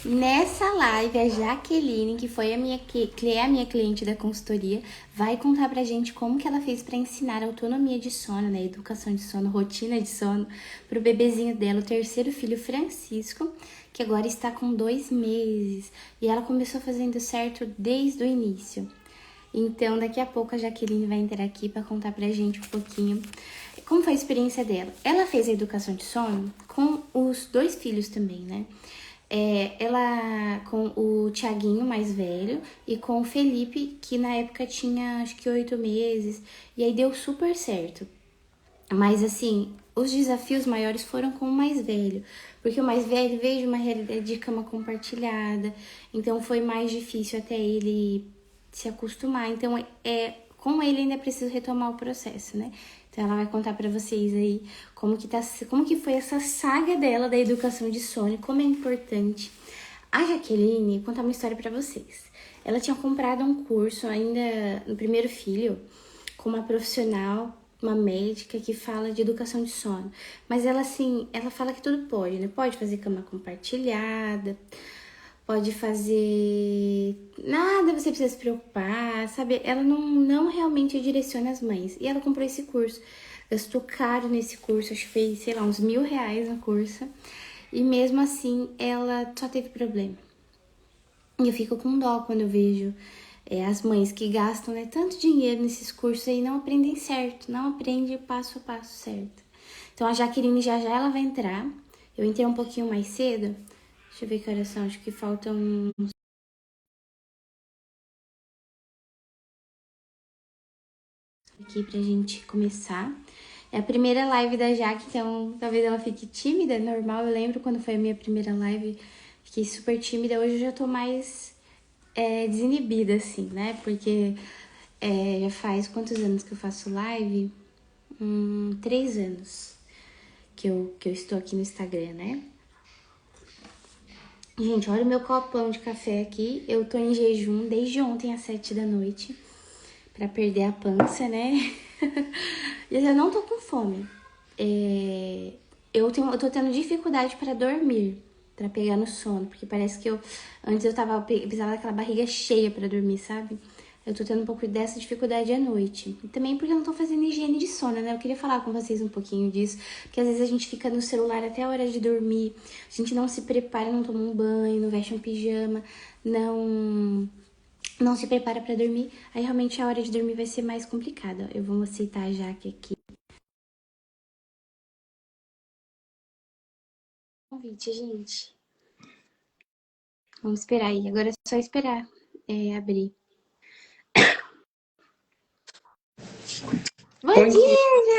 Nessa live, a Jaqueline, que foi que é a minha cliente da consultoria, vai contar pra gente como que ela fez pra ensinar autonomia de sono, né, educação de sono, rotina de sono, pro bebezinho dela, o terceiro filho, Francisco, que agora está com 2 meses. E ela começou fazendo certo desde o início. Então, daqui a pouco a Jaqueline vai entrar aqui para contar pra gente um pouquinho como foi a experiência dela. Ela fez a educação de sono com os 2 filhos também, né? Ela com o Tiaguinho mais velho e com o Felipe, que na época tinha acho que 8 meses, e aí deu super certo. Mas assim, os desafios maiores foram com o mais velho, porque o mais velho veio de uma realidade de cama compartilhada, então foi mais difícil até ele se acostumar. Então, com ele ainda é preciso retomar o processo, né? Então ela vai contar pra vocês aí como que foi essa saga dela da educação de sono, como é importante. A Jaqueline, vou contar uma história pra vocês. Ela tinha comprado um curso ainda no primeiro filho com uma profissional, uma médica que fala de educação de sono. Mas ela, assim, ela fala que tudo pode, né? Pode fazer cama compartilhada, pode fazer nada, você precisa se preocupar, sabe? Ela não realmente direciona as mães. E ela comprou esse curso, gastou caro nesse curso, acho que fez, sei lá, uns R$ 1.000 no curso. E mesmo assim, ela só teve problema. E eu fico com dó quando eu vejo as mães que gastam, né, tanto dinheiro nesses cursos aí e não aprendem certo, não aprendem passo a passo certo. Então a Jaqueline já ela vai entrar. Eu entrei um pouquinho mais cedo. Deixa eu ver que horas são, acho que faltam aqui pra gente começar. É a primeira live da Jaque, então talvez ela fique tímida, normal. Eu lembro quando foi a minha primeira live, fiquei super tímida. Hoje eu já tô mais desinibida, assim, né? Porque já faz quantos anos que eu faço live? 3 anos que eu estou aqui no Instagram, né? Gente, olha o meu copão de café aqui. Eu tô em jejum desde ontem às 7 da noite pra perder a pança, né? E eu não tô com fome. Eu tô tendo dificuldade para dormir, para pegar no sono, porque parece que antes eu precisava daquela barriga cheia para dormir, sabe? Eu tô tendo um pouco dessa dificuldade à noite. E também porque eu não tô fazendo higiene de sono, né? Eu queria falar com vocês um pouquinho disso, porque às vezes a gente fica no celular até a hora de dormir, a gente não se prepara, não toma um banho, não veste um pijama, não se prepara para dormir, aí realmente a hora de dormir vai ser mais complicada. Eu vou aceitar a Jaque aqui. Convite, gente. Vamos esperar aí. Agora é só esperar abrir. Bom Bom dia,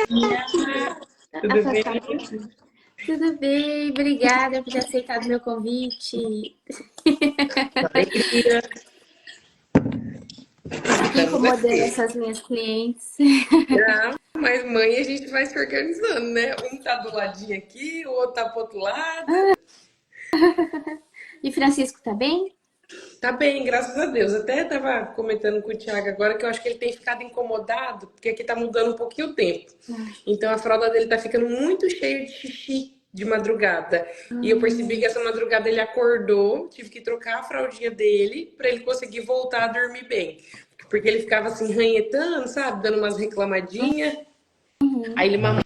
dia, Jaque! tudo bem? Afastar um pouquinho. Tudo bem? Obrigada por ter aceitado meu convite. Alegria, Eu fico estamos incomodando aqui. essas minhas clientes. Mas mãe a gente vai se organizando, né? Um tá do ladinho aqui, o outro tá pro outro lado. E Francisco tá bem? Tá bem, graças a Deus. Até tava comentando com o Thiago agora que eu acho que ele tem ficado incomodado, porque aqui tá mudando um pouquinho o tempo. Ai, Então a fralda dele tá ficando muito cheia de xixi de madrugada. E eu percebi que essa madrugada ele acordou, tive que trocar a fraldinha dele pra ele conseguir voltar a dormir bem. Porque ele ficava assim ranhetando, sabe? Dando umas reclamadinhas. Aí ele mamou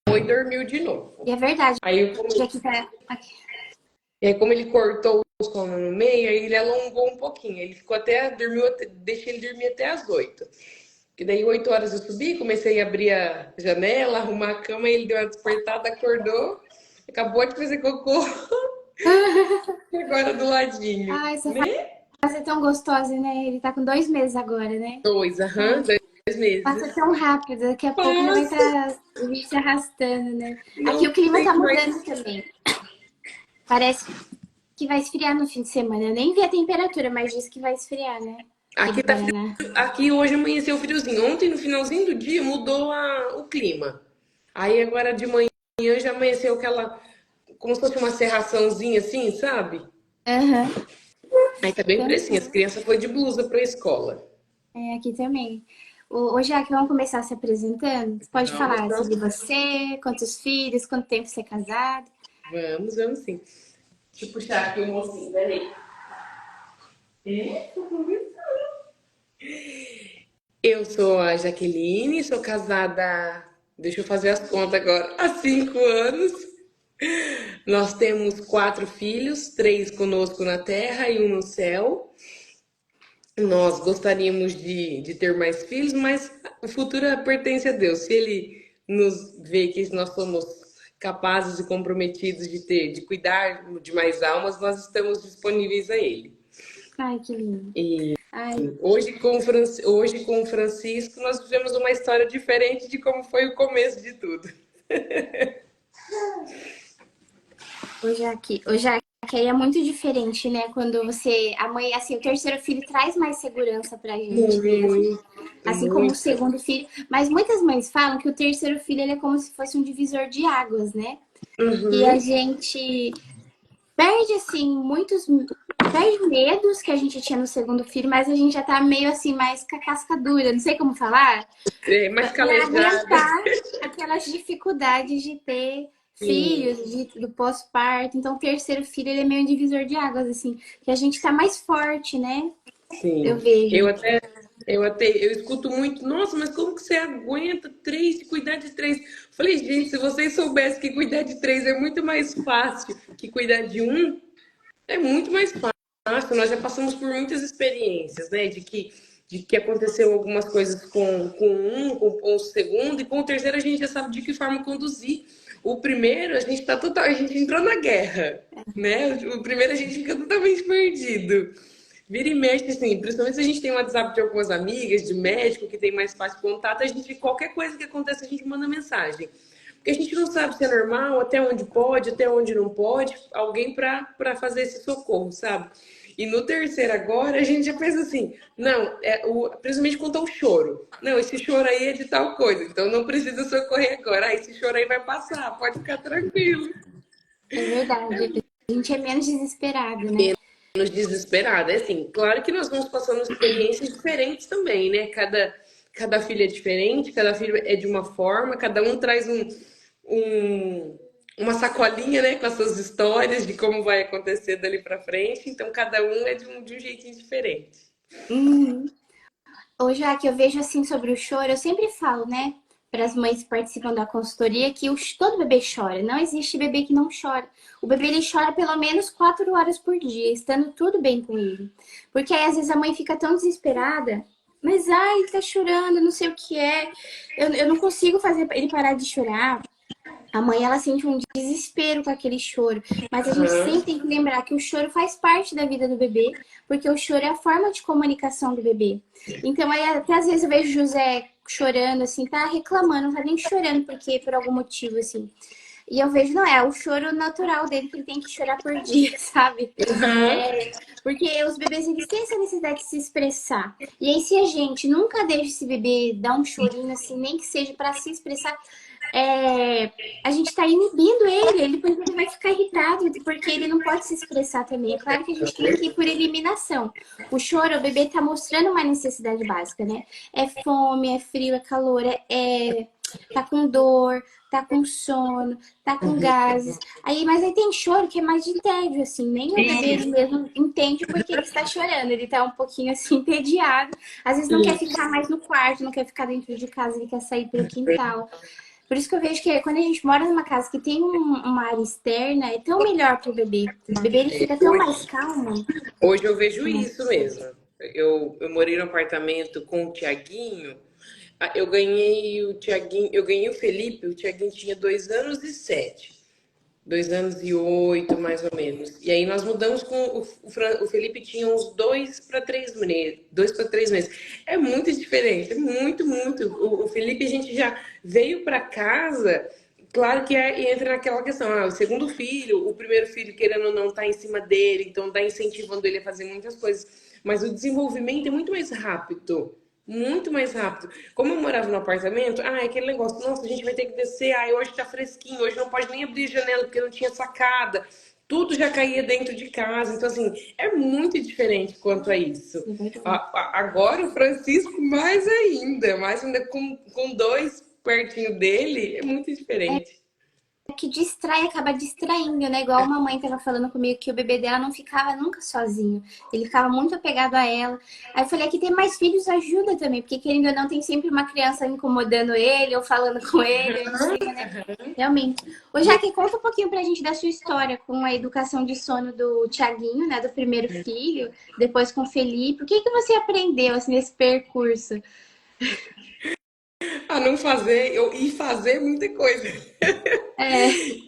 e dormiu de e novo. é verdade. Aí, como, Aqui tá. Aqui. e aí, como ele cortou o sono no meio, aí ele alongou um pouquinho. Ele ficou dormiu, deixei ele dormir até as 8. Que daí 8 horas eu subi, comecei a abrir a janela, arrumar a cama, e ele deu uma despertada, acordou, acabou de fazer cocô, e agora do ladinho, Ai, essa né? fase é tão gostosa, né? Ele tá com 2 meses agora, né? Dois, aham, Ai, 2 meses. passa tão rápido, daqui a pouco já vai Passa, estar se arrastando, né? Aqui não o clima tá sei mais. mudando também. Parece que vai esfriar no fim de semana. Eu nem vi a temperatura, mas diz que vai esfriar, né? Aqui Aqui no tá frio. Paraná. Aqui hoje amanheceu friozinho. Ontem, no finalzinho do dia, mudou o clima. Aí agora de manhã já amanheceu aquela, como se fosse uma serraçãozinha assim, sabe? Aham. Aí tá bem Então, fresquinho. As crianças foi de blusa pra escola. aqui também. Ô, Jaque, vamos começar se apresentando? Você pode Vamos, falar vamos, sobre você, quantos filhos, quanto tempo você é casado? vamos sim. Deixa eu puxar aqui o mocinho, peraí. Eu sou a Jaqueline, sou casada, deixa eu fazer as contas agora, há 5 anos. Nós temos 4 filhos, 3 conosco na terra e um no céu. Nós gostaríamos de ter mais filhos, mas o futuro pertence a Deus. Se Ele nos vê que nós somos capazes e comprometidos de cuidar de mais almas, nós estamos disponíveis a Ele. Ai, que lindo. E Ai, hoje com o Francisco, nós vivemos uma história diferente de como foi o começo de tudo. o Jaque, aí é muito diferente, né? Quando você, a mãe, assim, o terceiro filho traz mais segurança pra gente, né? Muito, Assim como o muito. segundo filho. Mas muitas mães falam que o terceiro filho ele é como se fosse um divisor de águas, né? E a Uhum. gente perde, assim, perde medos que a gente tinha no segundo filho, mas a gente já tá meio assim, mais com a casca dura, não sei como falar, É, mais para calejada. aguentar aquelas dificuldades de ter Sim, filhos, do pós-parto. Então, o terceiro filho, ele é meio um divisor de águas, assim, que a gente tá mais forte, né? Eu sim. Eu vejo. até, eu escuto muito, nossa, mas como que você aguenta 3, de cuidar de 3? Falei, gente, se vocês soubessem que cuidar de 3 é muito mais fácil que cuidar de um, é muito mais fácil. Nós já passamos por muitas experiências, né? De que aconteceu algumas coisas com um, com o segundo, e com o terceiro a gente já sabe de que forma conduzir. O primeiro, a gente entrou na guerra, né? O primeiro a gente fica totalmente perdido. Vira e mexe, assim, principalmente se a gente tem um WhatsApp de algumas amigas, de médico, que tem mais fácil contato, qualquer coisa que acontece, a gente manda mensagem. Porque a gente não sabe se é normal, até onde pode, até onde não pode, alguém para fazer esse socorro, sabe? E no terceiro agora, a gente já pensa assim, não, principalmente quanto ao choro. Não, esse choro aí é de tal coisa, então não precisa socorrer agora. Ah, esse choro aí vai passar, pode ficar tranquilo. É verdade. A gente é menos desesperado, né? Nos desesperada. É assim, claro que nós vamos passando experiências diferentes também, né? Cada filho é diferente, cada filho é de uma forma, cada um traz uma sacolinha, né, com as suas histórias de como vai acontecer dali para frente. Então, cada um é de um jeitinho diferente. Uhum. Ô, já que eu vejo assim sobre o choro, eu sempre falo, né, para as mães que participam da consultoria, que todo bebê chora. Não existe bebê que não chora. O bebê ele chora pelo menos 4 horas por dia, estando tudo bem com ele. Porque aí às vezes a mãe fica tão desesperada, mas ai, ele tá chorando, não sei o que é. Eu não consigo fazer ele parar de chorar. A mãe, ela sente um desespero com aquele choro, mas a gente Aham. sempre tem que lembrar que o choro faz parte da vida do bebê, porque o choro é a forma de comunicação do bebê. Então, aí, até às vezes eu vejo o José chorando, assim, tá reclamando, não tá nem chorando porque por algum motivo, assim. E eu vejo, não é o choro natural dele, que ele tem que chorar por dia, sabe? Aham. Porque os bebês, eles têm essa necessidade de se expressar. E aí, se a gente nunca deixa esse bebê dar um chorinho, assim, nem que seja para se expressar, a gente está inibindo ele depois ele vai ficar irritado, porque ele não pode se expressar também. É claro que a gente tem que ir por eliminação. O choro, o bebê está mostrando uma necessidade básica, né? É fome, é frio, é calor, tá com dor, tá com sono, tá com gases. Mas aí tem choro que é mais de tédio, assim. Nem o bebê ele Isso. mesmo entende porque ele está chorando. Ele tá um pouquinho assim entediado. Às vezes não quer ficar mais no quarto, não quer ficar dentro de casa, ele quer sair pelo quintal. Por isso que eu vejo que quando a gente mora numa casa que tem uma área externa, é tão melhor pro bebê. O bebê ele fica tão mais Hoje, calmo. hoje eu vejo isso mesmo. Eu morei no apartamento com o Tiaguinho. Eu ganhei o Tiaguinho, eu ganhei o Tiaguinho tinha 2 anos e 7. 2 anos e 8, mais ou menos. E aí nós mudamos com o Felipe tinha uns 2 para 3 meses. 2 para 3 meses. É muito diferente, é muito, muito. O Felipe, a gente já veio para casa. Claro que entra naquela questão, o segundo filho, o primeiro filho, querendo ou não, tá em cima dele, então tá incentivando ele a fazer muitas coisas. Mas o desenvolvimento é muito mais rápido. Muito mais rápido. Como eu morava no apartamento, é aquele negócio, nossa, a gente vai ter que descer, hoje tá fresquinho, hoje não pode nem abrir a janela porque não tinha sacada. Tudo já caía dentro de casa. Então, assim, é muito diferente quanto a isso. É verdade. Agora o Francisco, mais ainda com 2 pertinho dele, é muito diferente. que distrai, acaba distraindo, né? Igual a mamãe tava falando comigo que o bebê dela não ficava nunca sozinho. Ele ficava muito apegado a ela. Aí eu falei que ter mais filhos ajuda também, porque querendo ou não, tem sempre uma criança incomodando ele ou falando com ele. A gente tem, né? Realmente. Ô, Jaque, conta um pouquinho pra gente da sua história com a educação de sono do Tiaguinho, né? Do primeiro filho, depois com o Felipe. O que que você aprendeu, assim, nesse percurso? A não fazer, e fazer muita coisa. É, é que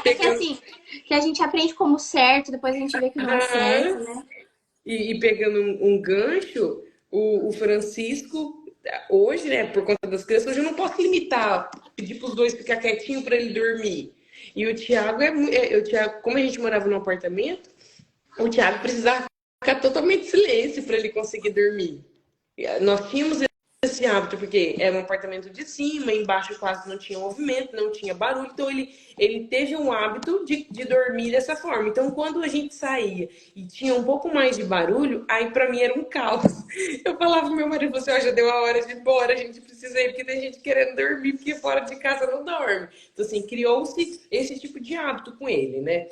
Pegando, assim, que a gente aprende como certo, depois a gente vê que não é certo, aham. né? E pegando um gancho, o Francisco, hoje, né, por conta das crianças, hoje eu não posso limitar, pedir para os dois ficar quietinho para ele dormir. E o Thiago o Thiago, como a gente morava num apartamento, o Thiago precisava ficar totalmente em silêncio para ele conseguir dormir. Nós tínhamos esse hábito, porque era um apartamento de cima, embaixo quase não tinha movimento, não tinha barulho, então ele teve um hábito de dormir dessa forma. Então, quando a gente saía e tinha um pouco mais de barulho, aí para mim era um caos. Eu falava pro meu marido, você, ó, já deu a hora de ir embora, a gente precisa ir, porque tem gente querendo dormir, porque fora de casa não dorme. Então, assim, criou-se esse tipo de hábito com ele, né?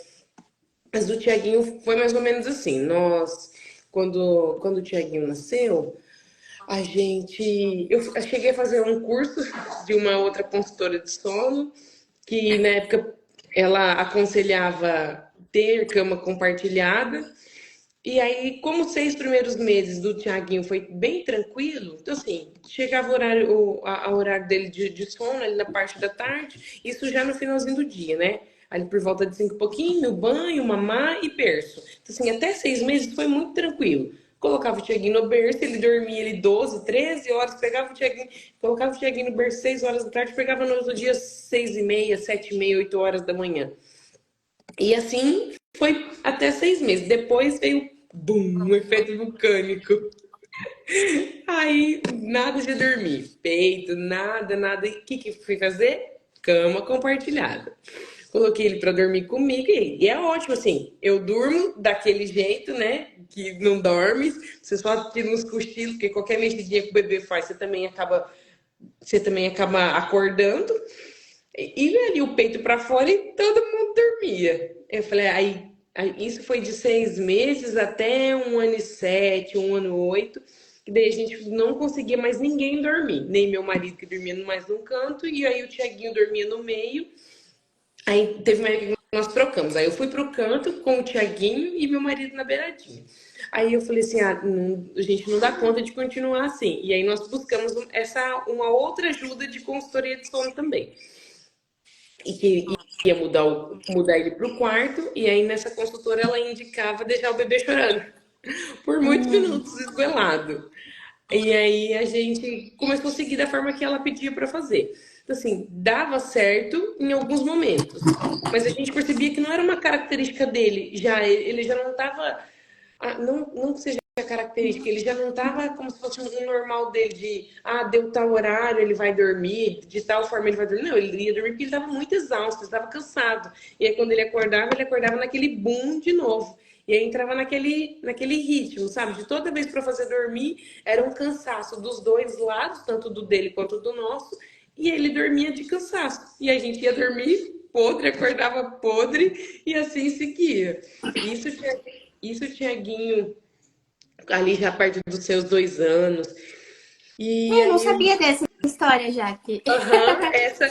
Mas o Tiaguinho foi mais ou menos assim. Quando o Tiaguinho nasceu, eu cheguei a fazer um curso de uma outra consultora de sono, que na época ela aconselhava ter cama compartilhada. E aí, como os 6 primeiros meses do Tiaguinho foi bem tranquilo, então assim, chegava o horário, a horário dele de sono ali na parte da tarde, isso já no finalzinho do dia, né? Ali por volta de 5 e pouquinho, banho, mamar e berço. Então assim, até 6 meses foi muito tranquilo. Colocava o Tiaguinho no berço, ele dormia ele 12, 13 horas, pegava o Tiaguinho, colocava o Tiaguinho no berço 6 horas da tarde, pegava no outro dia 6h30, 7h30, 8 horas da manhã. E assim foi até 6 meses. Depois veio, bum, um efeito vulcânico. Aí, nada de dormir. Peito, nada, nada. E o que fui fazer? Cama compartilhada. Coloquei ele pra dormir comigo e é ótimo, assim. Eu durmo daquele jeito, né? Que não dorme. Você só tira uns cochilos, porque qualquer mexidinha que o bebê faz, você também acaba acordando. E ali o peito pra fora e todo mundo dormia. Eu falei, aí isso foi de 6 meses até 1 ano e 7, 1 ano e 8, que daí a gente não conseguia mais ninguém dormir. Nem meu marido que dormia mais num canto, e aí o Tiaguinho dormia no meio. Aí teve uma época que nós trocamos. Aí eu fui pro canto com o Tiaguinho e meu marido na beiradinha. Aí eu falei assim, a gente não dá conta de continuar assim. E aí nós buscamos uma outra ajuda de consultoria de sono também e que ia mudar ele para o quarto, e aí nessa consultora ela indicava deixar o bebê chorando por muitos Hum. minutos esgoelado. E aí a gente começou a seguir da forma que ela pedia para fazer. Então, assim, dava certo em alguns momentos, mas a gente percebia que não era uma característica dele. Ele já não estava. Não que seja característica, ele já não estava como se fosse um normal dele, deu tal horário, ele vai dormir, de tal forma ele vai dormir. Não, ele ia dormir porque ele estava muito exausto, estava cansado. E aí quando ele acordava naquele boom de novo. E aí entrava naquele ritmo, sabe? De toda vez para fazer dormir, era um cansaço dos dois lados, tanto do dele quanto do nosso, e ele dormia de cansaço. E a gente ia dormir podre, acordava podre, e assim seguia. Isso, Tiaguinho, ali já perto dos seus 2 anos. E Eu não aí, sabia dessa história, Jaque. aham, essa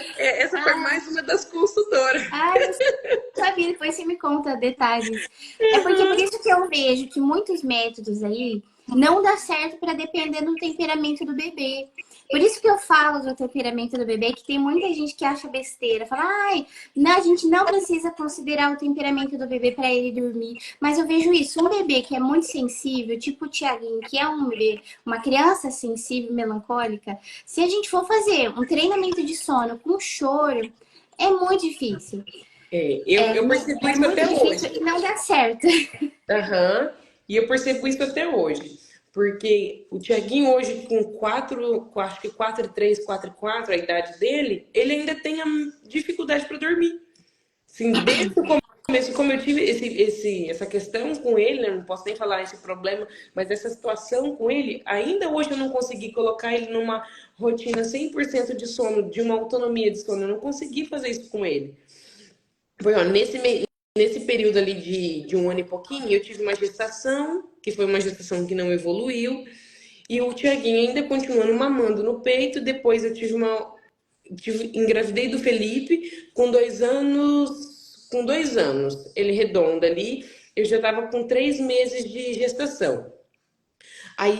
foi Ah, mais uma das consultoras. eu não sabia, depois você me conta detalhes. É porque por isso que eu vejo que muitos métodos aí não dá certo para depender do temperamento do bebê. Por isso que eu falo do temperamento do bebê, que tem muita gente que acha besteira. Fala, não, a gente não precisa considerar o temperamento do bebê para ele dormir. Mas eu vejo isso, um bebê que é muito sensível, tipo o Tiaguinho, que é um bebê, uma criança sensível, melancólica, se a gente for fazer um treinamento de sono com choro, é muito difícil. Eu percebo É isso muito até difícil e hoje. não dá certo. Aham. E eu percebo isso até hoje. Porque o Tiaguinho hoje, com acho que 4,3, 4,4, a idade dele, ele ainda tem a dificuldade para dormir. Assim, desde o começo, como eu tive essa questão com ele, né? Não posso nem falar esse problema, mas essa situação com ele, ainda hoje eu não consegui colocar ele numa rotina 100% de sono, de uma autonomia de sono. Eu não consegui fazer isso com ele. Foi, ó, nesse período ali de um ano e pouquinho, eu tive uma gestação, que foi uma gestação que não evoluiu, e o Tiaguinho ainda continuando mamando no peito. Depois eu engravidei do Felipe com 2 anos, ele redondo ali, eu já estava com 3 meses de gestação. Aí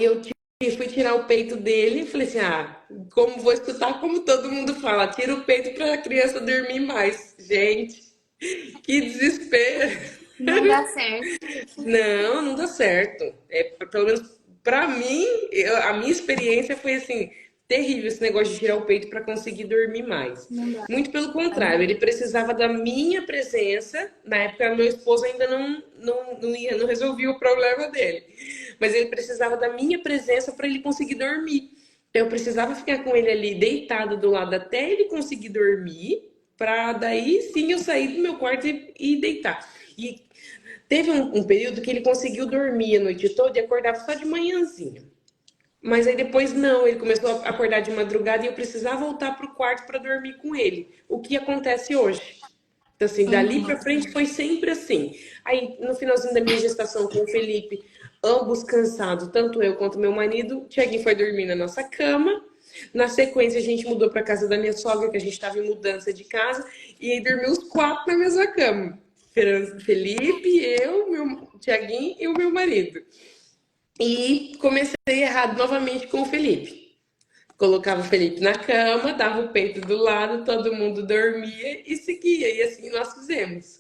fui tirar o peito dele e falei assim: ah, como vou escutar como todo mundo fala, tira o peito para a criança dormir mais. Gente, que desespero! Não dá certo. Não, não dá certo. Pelo menos pra mim, a minha experiência foi assim, terrível esse negócio de tirar o peito para conseguir dormir mais. Não dá. Muito pelo contrário, ele precisava da minha presença. Na época, meu esposo ainda não resolvia o problema dele, mas ele precisava da minha presença para ele conseguir dormir. Então, eu precisava ficar com ele ali deitado do lado até ele conseguir dormir, para daí sim eu sair do meu quarto e deitar. E teve um período que ele conseguiu dormir a noite toda e acordava só de manhãzinha. Mas aí depois não, ele começou a acordar de madrugada e eu precisava voltar para o quarto para dormir com ele. O que acontece hoje? Então, assim, dali para Uhum. frente foi sempre assim. Aí, no finalzinho da minha gestação com o Felipe, ambos cansados, tanto eu quanto meu marido, o Tiaguinho foi dormir na nossa cama. Na sequência, a gente mudou para casa da minha sogra, que a gente estava em mudança de casa, e aí dormiu os 4 na mesma cama. Felipe, eu, meu Tiaguinho e o meu marido. E comecei errado novamente com o Felipe. Colocava o Felipe na cama, dava o peito do lado, todo mundo dormia e seguia. E assim nós fizemos.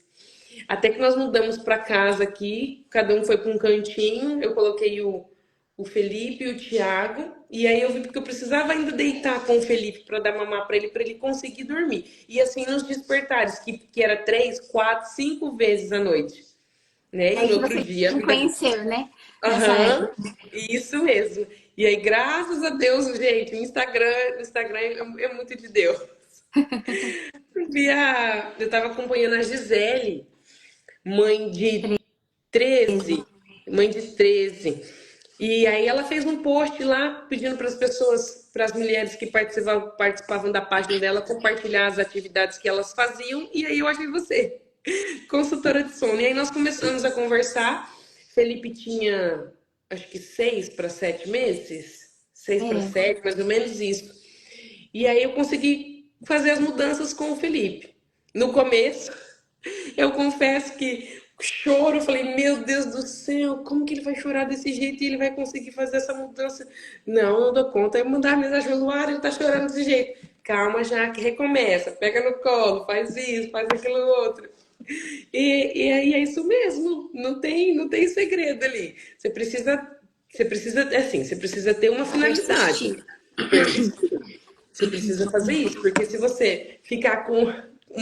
Até que nós mudamos para casa aqui, cada um foi para um cantinho. Eu coloquei o Felipe e o Thiago. E aí eu vi que eu precisava ainda deitar com o Felipe para dar mamar para ele conseguir dormir. E assim nos despertares, que era 3, 4, 5 vezes à noite, né? E Aí no que outro você dia, a me vida. conheceu, né? Nessa Aham, época. isso mesmo. E aí, graças a Deus, gente, o Instagram é muito de Deus. Eu tava acompanhando a Gisele, mãe de 13, mãe de 13. E aí ela fez um post lá pedindo para as pessoas, para as mulheres que participavam da página dela, compartilhar as atividades que elas faziam. E aí eu achei você, consultora de sono. E aí nós começamos a conversar. Felipe tinha, acho que 6 para 7 meses, seis para É. sete, mais ou menos isso. E aí eu consegui fazer as mudanças com o Felipe. No começo, eu confesso que choro, eu falei, meu Deus do céu, como que ele vai chorar desse jeito e ele vai conseguir fazer essa mudança? Não, não dou conta. Aí mandar mensagem pro Luar, ele tá chorando desse jeito. Calma, já que recomeça, pega no colo, faz isso, faz aquilo outro. E aí é isso mesmo, não tem segredo ali. Você precisa ter uma finalidade. Persistir. Persistir. Você precisa fazer isso, porque se você ficar com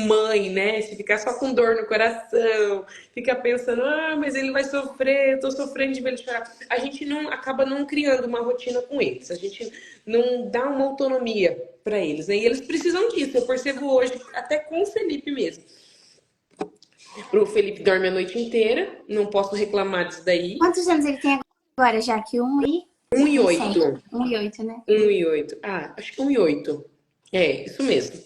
mãe, né? Se ficar só com dor no coração, ficar pensando, ah, mas ele vai sofrer, eu tô sofrendo de ver ele chorar. A gente não acaba não criando uma rotina com eles, a gente não dá uma autonomia para eles, né? E eles precisam disso. Eu percebo hoje, até com o Felipe mesmo. O Felipe dorme a noite inteira, não posso reclamar disso daí. Quantos anos ele tem agora, já que 1 e 8. 1 e 7? 1 e 8, né? 1 e 8. Ah, acho que 1 e 8. É, isso mesmo.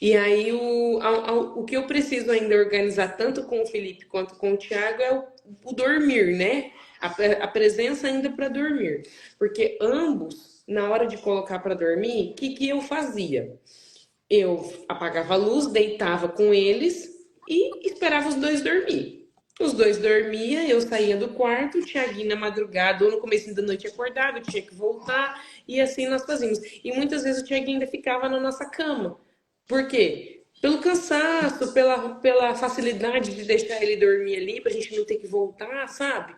E aí, o que eu preciso ainda organizar, tanto com o Felipe quanto com o Thiago, é o dormir, né? A presença ainda para dormir. Porque ambos, na hora de colocar para dormir, o que eu fazia? Eu apagava a luz, deitava com eles e esperava os dois dormir. Os dois dormiam, eu saía do quarto, o Thiaguinho na madrugada ou no começo da noite acordava, eu tinha que voltar, e assim nós fazíamos. E muitas vezes o Thiaguinho ainda ficava na nossa cama. Por quê? Pelo cansaço, pela facilidade de deixar ele dormir ali, pra gente não ter que voltar, sabe?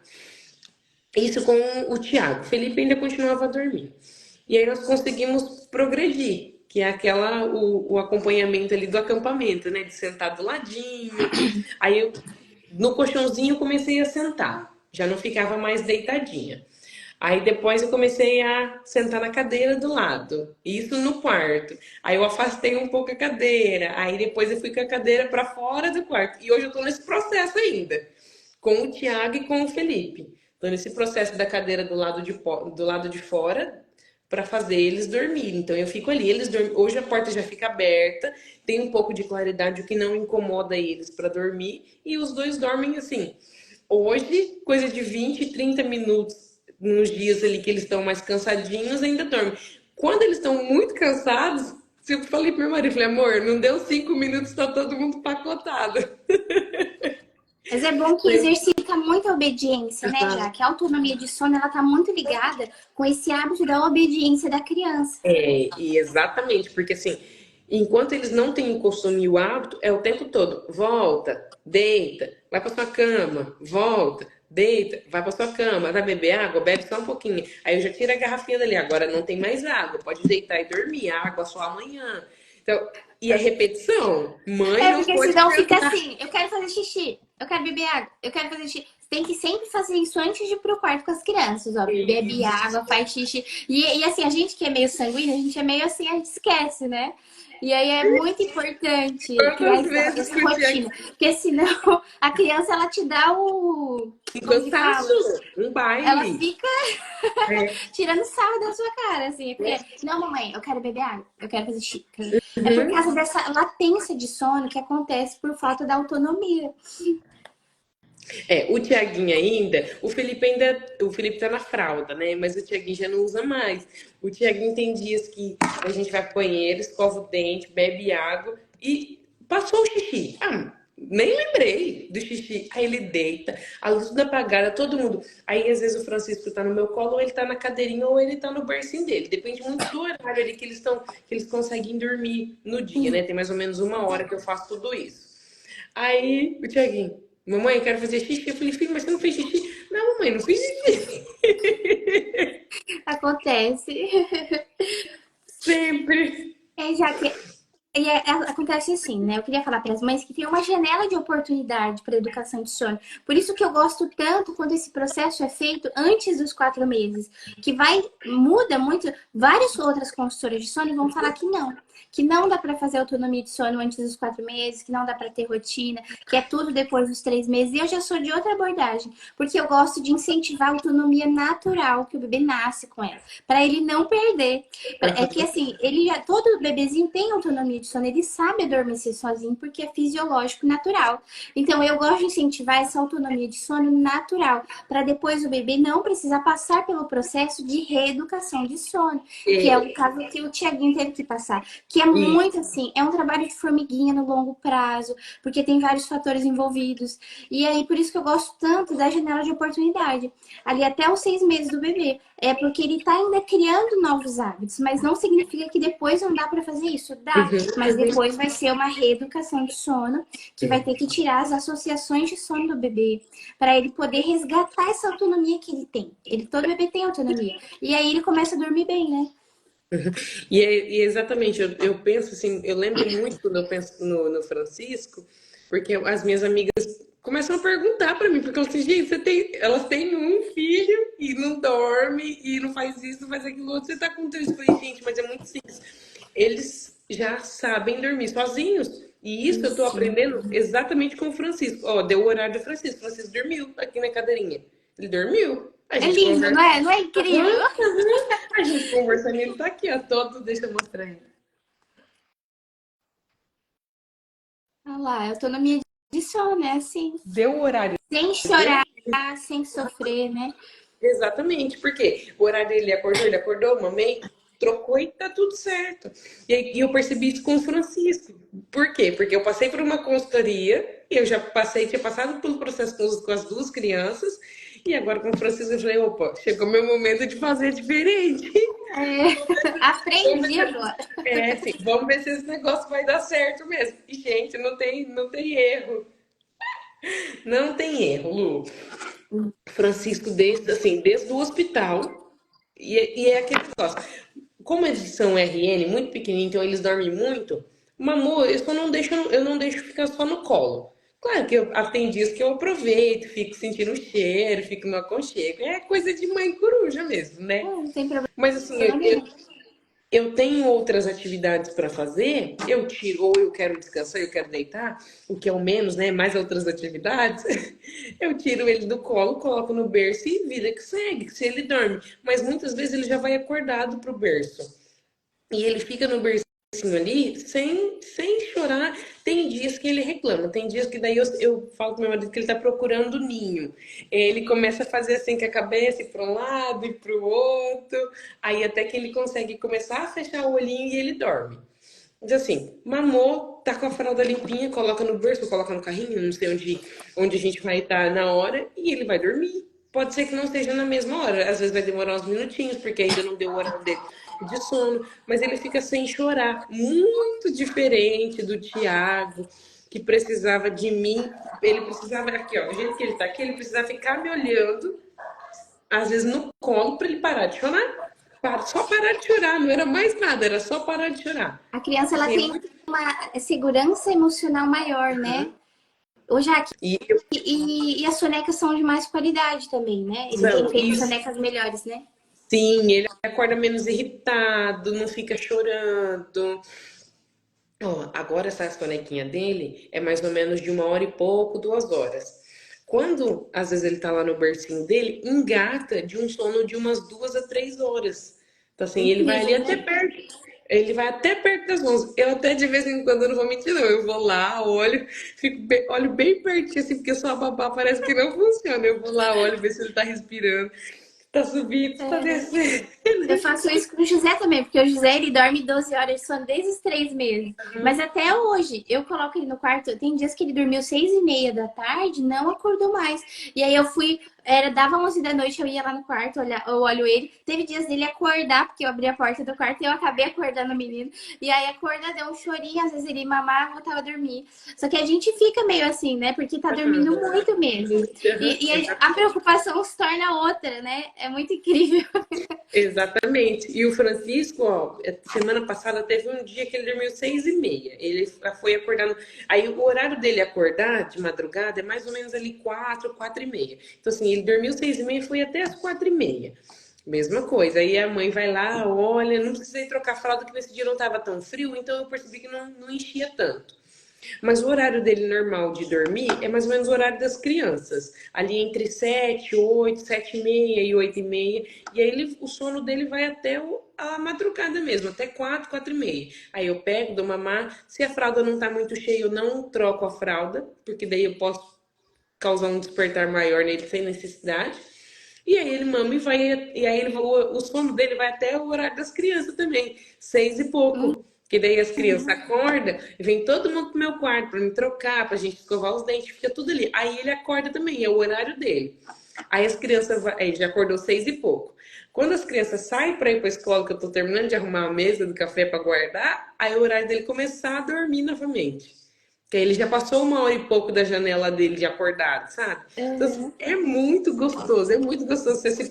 Isso com o Thiago. O Felipe ainda continuava a dormir. E aí nós conseguimos progredir, que é o acompanhamento ali do acampamento, né? De sentar do ladinho. Aí eu, no colchãozinho, eu comecei a sentar. Já não ficava mais deitadinha. Aí depois eu comecei a sentar na cadeira do lado. Isso no quarto. Aí eu afastei um pouco a cadeira. Aí depois eu fui com a cadeira para fora do quarto. E hoje eu tô nesse processo ainda, com o Tiago e com o Felipe. Tô nesse processo da cadeira do lado de fora, para fazer eles dormirem. Então eu fico ali, eles dormem. Hoje a porta já fica aberta, tem um pouco de claridade, o que não incomoda eles para dormir, e os dois dormem assim. Hoje, coisa de 20, 30 minutos nos dias ali que eles estão mais cansadinhos, ainda dormem. Quando eles estão muito cansados, eu falei pro meu marido, falei, amor, não deu 5 minutos, tá todo mundo pacotado. Mas é bom que exercita muita obediência, né, já que a autonomia de sono ela tá muito ligada com esse hábito da obediência da criança. E exatamente, porque assim, enquanto eles não têm o costume e o hábito, é o tempo todo, volta, deita, vai pra sua cama, volta, deita, vai pra sua cama, vai beber água, bebe só um pouquinho. Aí eu já tiro a garrafinha dali, agora não tem mais água, pode deitar e dormir, água só amanhã. Então, e é repetição, mãe não Porque pode senão fica perguntar. assim, eu quero fazer xixi, eu quero beber água, eu quero fazer xixi. Você tem que sempre fazer isso antes de ir pro quarto com as crianças, ó. Bebe água, faz xixi. E assim, a gente que é meio sanguíneo, a gente é meio assim, a gente esquece, né? E aí é muito importante criar Quantas vezes essa que o rotina. Tiago Porque senão a criança, ela te dá o... um Como que cansaço, fala? um Ela baile. fica É. tirando sarro da sua cara, assim. Porque, não, mamãe, eu quero beber água, eu quero fazer xixi. É por Uhum. causa dessa latência de sono que acontece por falta da autonomia. O Tiaguinho ainda, o Felipe tá na fralda, né? Mas o Tiaguinho já não usa mais. O Tiaguinho tem dias que a gente vai pro banheiro, escova o dente, bebe água e passou o xixi. Ah, nem lembrei do xixi. Aí ele deita, a luz tudo apagada, todo mundo. Aí às vezes o Francisco tá no meu colo, ou ele tá na cadeirinha, ou ele tá no bercinho dele. Depende muito do horário ali que eles conseguem dormir no dia, né? Tem mais ou menos 1 hora que eu faço tudo isso. Aí o Tiaguinho, mamãe, quero fazer xixi. Eu falei, filho, mas você não fez xixi? Não, mamãe, não fiz xixi. Acontece. Sempre. Já que acontece assim, né? Eu queria falar para as mães que tem uma janela de oportunidade para educação de sono. Por isso que eu gosto tanto quando esse processo é feito antes dos 4 meses, que muda muito. Várias outras consultoras de sono vão falar que não dá para fazer autonomia de sono antes dos 4 meses, que não dá para ter rotina, que é tudo depois dos 3 meses. E eu já sou de outra abordagem, porque eu gosto de incentivar a autonomia natural que o bebê nasce com ela, para ele não perder. É que assim, todo bebezinho tem autonomia de sono, ele sabe adormecer sozinho porque é fisiológico, natural. Então eu gosto de incentivar essa autonomia de sono natural, para depois o bebê não precisar passar pelo processo de reeducação de sono, que é o É, caso que o Tiaguinho teve que passar, que é e, muito assim, é um trabalho de formiguinha no longo prazo, porque tem vários fatores envolvidos. E aí por isso que eu gosto tanto da janela de oportunidade, ali até os 6 meses do bebê. É porque ele está ainda criando novos hábitos, mas não significa que depois não dá para fazer isso. Dá, mas depois vai ser uma reeducação de sono, que vai ter que tirar as associações de sono do bebê, para ele poder resgatar essa autonomia que ele tem. Todo bebê tem autonomia. E aí ele começa a dormir bem, né? e exatamente, eu penso assim, eu lembro muito quando eu penso no Francisco, porque as minhas amigas começam a perguntar pra mim, porque elas dizem, gente, elas têm um filho e não dorme, e não faz isso, não faz aquilo outro, você tá com 3. Eu falei, gente, mas é muito simples. Eles já sabem dormir sozinhos. E isso eu tô Isso. aprendendo exatamente com o Francisco. Ó, deu o horário do Francisco. O Francisco dormiu aqui na cadeirinha. Ele dormiu. A É gente lindo, não conversa. é? Não é incrível? Aham. A gente conversando, ele tá aqui, ó, todo. Deixa eu mostrar ele. Olha lá, autonomia de sono, né? Assim, Deu o horário sem dele. chorar, sem sofrer, né? Exatamente, porque o horário dele ele acordou, mamãe, trocou e tá tudo certo. E eu percebi isso com o Francisco. Por quê? Porque eu passei por uma consultoria, e eu já passei, tinha passado pelo processo com as duas crianças, e agora com o Francisco eu falei, opa, chegou meu momento de fazer diferente. É, Vamos aprendi ver, agora. sim, vamos ver se esse negócio vai dar certo mesmo. E, gente, não tem erro. Não tem erro, Lu. Francisco, desde o hospital, e é aquele negócio. Como eles são RN, muito pequenininho, então eles dormem muito, mamor, eu não deixo ficar só no colo. Claro que tem dias que eu aproveito, fico sentindo o cheiro, fico no aconchego. É coisa de mãe coruja mesmo, né? Não tem problema Mas assim, nenhum. eu tenho outras atividades para fazer, eu tiro, ou eu quero descansar, eu quero deitar, o que é o menos, né? Mais outras atividades, eu tiro ele do colo, coloco no berço e vida que segue, se ele dorme. Mas muitas vezes ele já vai acordado pro berço. E ele fica no bercinho ali sem chorar. Tem dias que ele reclama, tem dias que daí eu falo pro meu marido que ele tá procurando ninho. Ele começa a fazer assim com a cabeça, ir para um lado e para o outro. Aí até que ele consegue começar a fechar o olhinho e ele dorme. Diz assim, mamou, tá com a fralda limpinha, coloca no berço, coloca no carrinho, não sei onde a gente vai estar na hora, e ele vai dormir. Pode ser que não esteja na mesma hora, às vezes vai demorar uns minutinhos, porque ainda não deu hora dele de sono, mas ele fica sem chorar. Muito diferente do Tiago, que precisava de mim. Ele precisava, aqui ó, do jeito que ele tá aqui, ele precisava ficar me olhando, às vezes no colo, para ele parar de chorar. Só parar de chorar, não era mais nada, era só parar de chorar. A criança ela Assim, é tem muito... uma segurança emocional maior, né? O Jaque, E e as sonecas são de mais qualidade também, né? Ele tem são feito isso. sonecas melhores, né? Sim, ele acorda menos irritado, não fica chorando. Ó, agora essa sonequinha dele é mais ou menos de 1 hora e pouco, 2 horas. Quando, às vezes, ele tá lá no bercinho dele, engata de um sono de umas 2 a 3 horas. Então, assim, ele vai ali Incrível, até né? perto. Ele vai até perto das 11. Eu até de vez em quando eu não vou mentir, não. Eu vou lá, olho, olho bem pertinho, assim, porque só a babá parece que não funciona. Eu vou lá, olho, ver se ele tá respirando. Tá subindo, tá descendo. Eu faço isso com o José também, porque o José ele dorme 12 horas de sono desde os 3 meses. Mas até hoje, eu coloco ele no quarto. Tem dias que ele dormiu 6h30 da tarde, não acordou mais. E aí eu fui, dava 11 da noite, eu ia lá no quarto, eu olho ele. Teve dias dele acordar, porque eu abri a porta do quarto e eu acabei acordando o menino. E aí acordar, deu um chorinho, às vezes ele mamava, voltava a dormir. Só que a gente fica meio assim, né? Porque tá dormindo muito mesmo. E a preocupação se torna outra, né? É muito incrível. Exatamente. E o Francisco, ó, semana passada teve um dia que ele dormiu 6h30. Ele foi acordando. Aí o horário dele acordar de madrugada é mais ou menos ali 4, 4h30. Então, assim, ele dormiu 6h30 e foi até as 4h30. Mesma coisa. Aí a mãe vai lá, olha, não precisei trocar fralda, que nesse dia não estava tão frio, então eu percebi que não enchia tanto. Mas o horário dele normal de dormir é mais ou menos o horário das crianças. Ali entre 7, 8, 7h30 e 8h30. E aí o sono dele vai até a madrugada mesmo, até 4, 4h30. Aí eu pego, dou mamar. Se a fralda não tá muito cheia, eu não troco a fralda, porque daí eu posso causar um despertar maior nele sem necessidade. E aí ele mama e vai, e aí o sono dele vai até o horário das crianças também, 6 e pouco. Que daí as crianças acordam e vem todo mundo pro meu quarto pra me trocar, pra gente escovar os dentes, fica tudo ali. Aí ele acorda também, é o horário dele. Aí as crianças, aí já acordou 6 e pouco. Quando as crianças saem pra ir pra escola, que eu tô terminando de arrumar a mesa do café pra guardar, aí é o horário dele começar a dormir novamente. Que aí ele já passou 1 hora e pouco da janela dele de acordado, sabe? Então, assim, Uhum. é muito gostoso você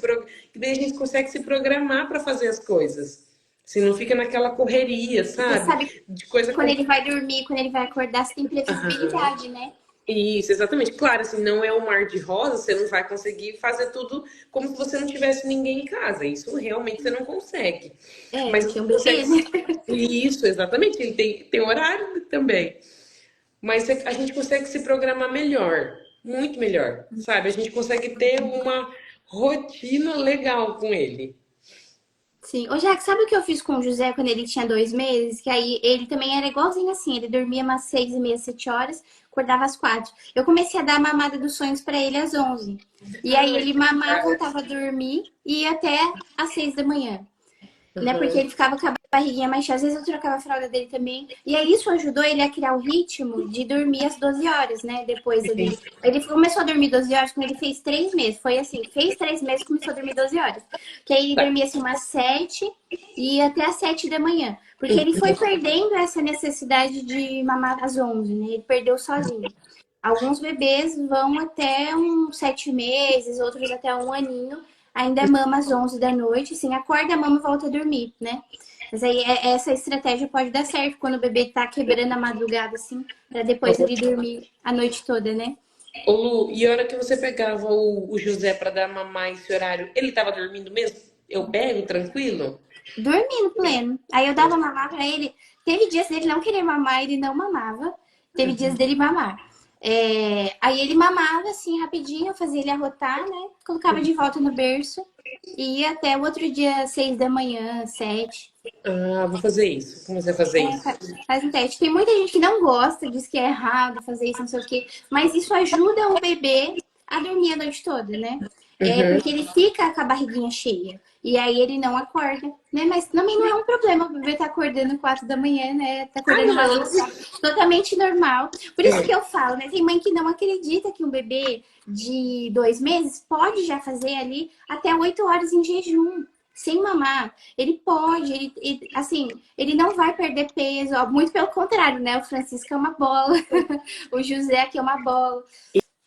que daí a gente consegue se programar para fazer as coisas. Se não fica naquela correria, E sabe, sabe? De coisa quando com... ele vai dormir, quando ele vai acordar, você tem Aham. previsibilidade, né? Isso, exatamente. Claro, assim, não é um mar de rosas, você não vai conseguir fazer tudo como se você não tivesse ninguém em casa. Isso realmente você não consegue. É, Mas porque é você um consegue. bebê, né? Isso, exatamente. Ele tem horário também. Mas a gente consegue se programar melhor, muito melhor, sabe? A gente consegue ter uma rotina legal com ele. Sim. Ô, Jack, sabe o que eu fiz com o José quando ele tinha 2 meses? Que aí ele também era igualzinho assim. Ele dormia umas 6h30, 7 horas, acordava às 4. Eu comecei a dar a mamada dos sonhos pra ele às 11. E aí Ai, ele que mamava, legal. voltava a dormir e ia até às 6 da manhã. Né? Porque Uhum. ele ficava com a barriguinha mais cheia. Às vezes eu trocava a fralda dele também. E aí isso ajudou ele a criar o ritmo de dormir às 12 horas, né? Depois ali. Ele começou a dormir 12 horas quando ele fez 3 meses. Foi assim, fez 3 meses e começou a dormir 12 horas. Que aí ele Tá. dormia assim umas 7 e ia até às 7 da manhã. Porque ele foi perdendo essa necessidade de mamar às 11, né? Ele perdeu sozinho. Alguns bebês vão até uns 7 meses, outros até um aninho, ainda mama às 11 da noite, assim, acorda, mama e volta a dormir, né? Mas aí essa estratégia pode dar certo quando o bebê tá quebrando a madrugada, assim, pra depois ele dormir a noite toda, né? Ô Lu, e a hora que você pegava o José para dar mamar esse horário, ele tava dormindo mesmo? Eu pego tranquilo? Dormindo pleno. Aí eu dava mamar pra ele. Teve dias dele não querer mamar, ele não mamava. Teve dias dele mamar. Aí ele mamava assim rapidinho, eu fazia ele arrotar, né? Colocava de volta no berço. E ia até o outro dia, 6 da manhã, 7. Ah, vou fazer isso. Comecei a fazer isso. Faz um teste. Tem muita gente que não gosta, diz que é errado fazer isso, não sei o quê. Mas isso ajuda o bebê a dormir a noite toda, né? Uhum. Porque ele fica com a barriguinha cheia. E aí ele não acorda, né? Mas também não é um problema o bebê tá acordando 4 da manhã, né? Tá Ah, acordando umas não. 8 horas. Totalmente normal. Por isso que É. eu falo, né? Tem mãe que não acredita que um bebê de 2 meses pode já fazer ali até 8 horas em jejum, sem mamar. Ele pode, assim, ele não vai perder peso, ó, muito pelo contrário, né? O Francisco é uma bola, o José aqui é uma bola.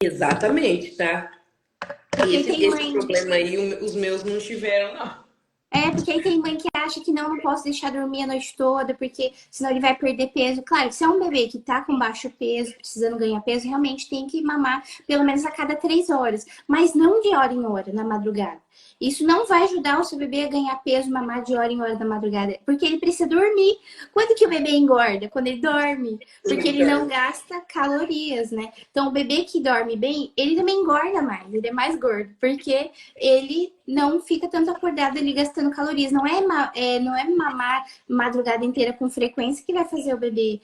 Exatamente, tá? Porque aí tem Esse mãe. problema aí, os meus não tiveram, não. Porque aí tem mãe que acha que não posso deixar dormir a noite toda, porque senão ele vai perder peso. Claro, se é um bebê que tá com baixo peso, precisando ganhar peso, realmente tem que mamar pelo menos a cada 3 horas, mas não de hora em hora, na madrugada. Isso não vai ajudar o seu bebê a ganhar peso, mamar de hora em hora da madrugada, porque ele precisa dormir. Quando que o bebê engorda? Quando ele dorme, porque ele não gasta calorias, né? Então, o bebê que dorme bem, ele também engorda mais, ele é mais gordo, porque ele não fica tanto acordado ali gastando calorias. Não é mamar madrugada inteira com frequência que vai fazer o bebê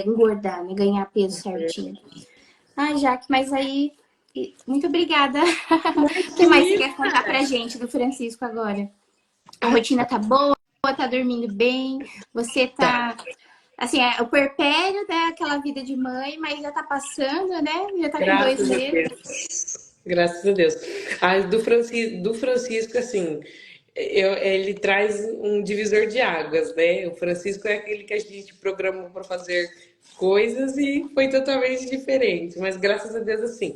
engordar, né? Ganhar peso certinho. Ai, Jaque, mas aí, muito obrigada. O que mais você quer contar pra gente do Francisco agora? A rotina tá boa, tá dormindo bem, você Tá. tá. Assim, o puerpério, né? Aquela vida de mãe, mas já tá passando, né? Já tá com dois Graças a meses. Deus. Graças a Deus. A do Francisco, assim, ele traz um divisor de águas, né? O Francisco é aquele que a gente programou para fazer coisas e foi totalmente diferente. Mas graças a Deus, assim,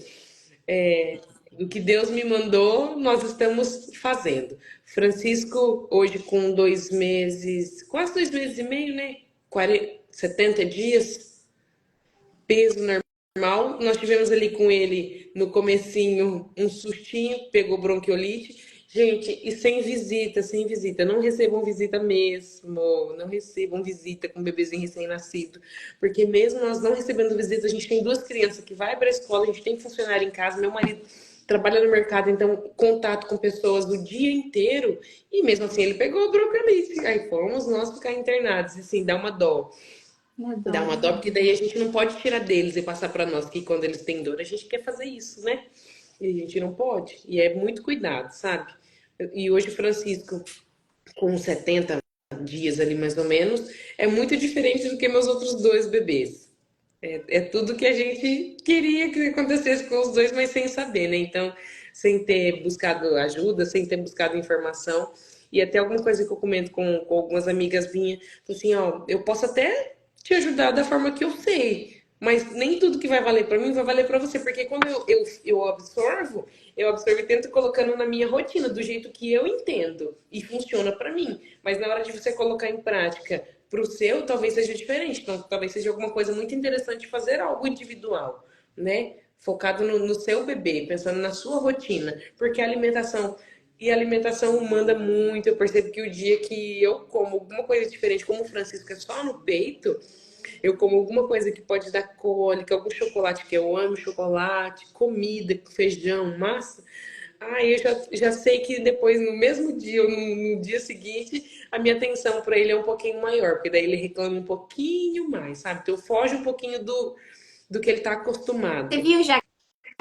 do que Deus me mandou, nós estamos fazendo. Francisco, hoje com 2 meses, quase 2 meses e meio, né? 70 dias, peso normal. Nós tivemos ali com ele no comecinho um sustinho, pegou bronquiolite. Gente, e sem visita, sem visita. Não recebam visita mesmo. Não recebam visita com bebezinho recém-nascido. Porque mesmo nós não recebendo visita, a gente tem 2 crianças que vai para a escola, a gente tem funcionário em casa. Meu marido trabalha no mercado, então contato com pessoas o dia inteiro. E mesmo assim ele pegou bronquiolite. Aí fomos nós ficar internados. E assim, dá uma dó. Dá uma dó, porque daí a gente não pode tirar deles e passar para nós, que quando eles têm dor, a gente quer fazer isso, né? E a gente não pode. E é muito cuidado, sabe? E hoje o Francisco, com 70 dias ali mais ou menos, é muito diferente do que meus outros 2 bebês. É tudo que a gente queria que acontecesse com os dois, mas sem saber, né? Então, sem ter buscado ajuda, sem ter buscado informação. E até alguma coisa que eu comento com algumas amigas minhas, assim, ó, eu posso até te ajudar da forma que eu sei, mas nem tudo que vai valer para mim vai valer para você, porque quando eu absorvo e tento colocando na minha rotina, do jeito que eu entendo, e funciona para mim. Mas na hora de você colocar em prática para o seu, talvez seja diferente. Então, talvez seja alguma coisa muito interessante fazer algo individual, né? Focado no seu bebê, pensando na sua rotina. Porque a alimentação manda muito. Eu percebo que o dia que eu como alguma coisa diferente, como o Francisco é só no peito, eu como alguma coisa que pode dar cólica, algum chocolate que eu amo, chocolate, comida, feijão, massa. Ah, eu já sei que depois, no mesmo dia ou no dia seguinte, a minha atenção para ele é um pouquinho maior, porque daí ele reclama um pouquinho mais, sabe? Então foge um pouquinho do que ele está Você acostumado. viu, já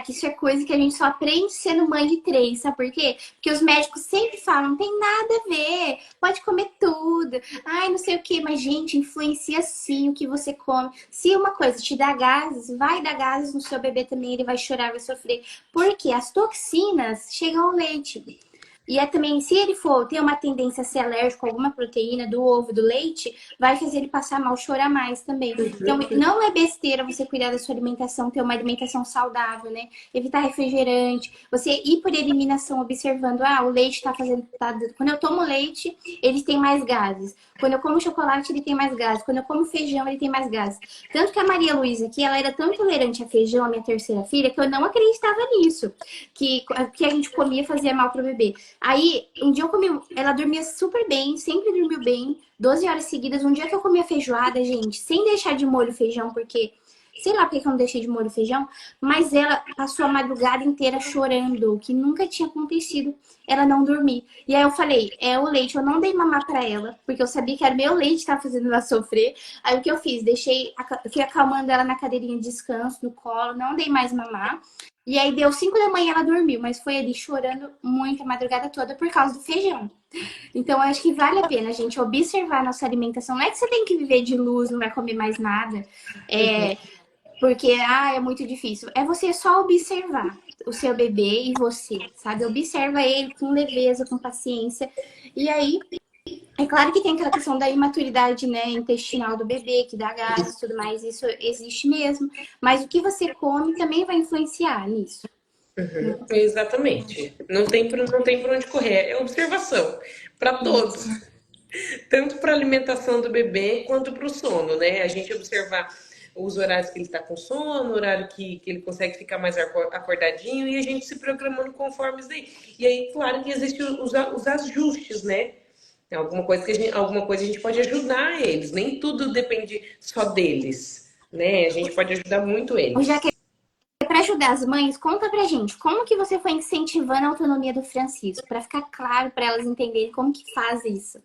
que isso é coisa que a gente só aprende sendo mãe de 3, sabe por quê? Porque os médicos sempre falam, não tem nada a ver, pode comer tudo, ai, não sei o que, mas gente, influencia sim o que você come. Se uma coisa te dá gases, vai dar gases no seu bebê também, ele vai chorar, vai sofrer. Porque as toxinas chegam ao leite. E também, se ele for ter uma tendência a ser alérgico a alguma proteína do ovo, do leite, vai fazer ele passar mal, chorar mais também. Então, não é besteira você cuidar da sua alimentação, ter uma alimentação saudável, né? Evitar refrigerante, você ir por eliminação observando, o leite tá fazendo. Quando eu tomo leite, ele tem mais gases. Quando eu como chocolate, ele tem mais gases. Quando eu como feijão, ele tem mais gases. Tanto que a Maria Luísa aqui, ela era tão intolerante a feijão, a minha terceira filha, que eu não acreditava nisso. Que a gente comia fazia mal pro bebê. Aí, um dia eu comi, ela dormia super bem, sempre dormiu bem, 12 horas seguidas. Um dia que eu comi a feijoada, gente, sem deixar de molho o feijão, porque sei lá porque eu não deixei de molho o feijão, mas ela passou a madrugada inteira chorando, o que nunca tinha acontecido, ela não dormir. E aí eu falei, é o leite, eu não dei mamar pra ela, porque eu sabia que era meu leite que tava fazendo ela sofrer. Aí o que eu fiz? Fui acalmando ela na cadeirinha de descanso, no colo, não dei mais mamar. E aí deu 5 da manhã ela dormiu, mas foi ali chorando muito a madrugada toda por causa do feijão. Então eu acho que vale a pena a gente observar a nossa alimentação. Não é que você tem que viver de luz, não vai comer mais nada. Uhum. É, porque, é muito difícil. É você só observar o seu bebê e você, sabe? Observa ele com leveza, com paciência. E aí, é claro que tem aquela questão da imaturidade, né, intestinal do bebê, que dá gases e tudo mais. Isso existe mesmo. Mas o que você come também vai influenciar nisso. Uhum, exatamente. Não tem por onde correr. É observação para todos, Isso. tanto para a alimentação do bebê quanto para o sono, né? A gente observar os horários que ele está com sono, o horário que ele consegue ficar mais acordadinho e a gente se programando conforme isso daí. E aí, claro que existem os ajustes, né? Alguma coisa a gente pode ajudar eles. Nem tudo depende só deles, né? A gente pode ajudar muito Já que eles. é para ajudar as mães, conta pra gente como que você foi incentivando a autonomia do Francisco, para ficar claro para elas entenderem como que faz isso.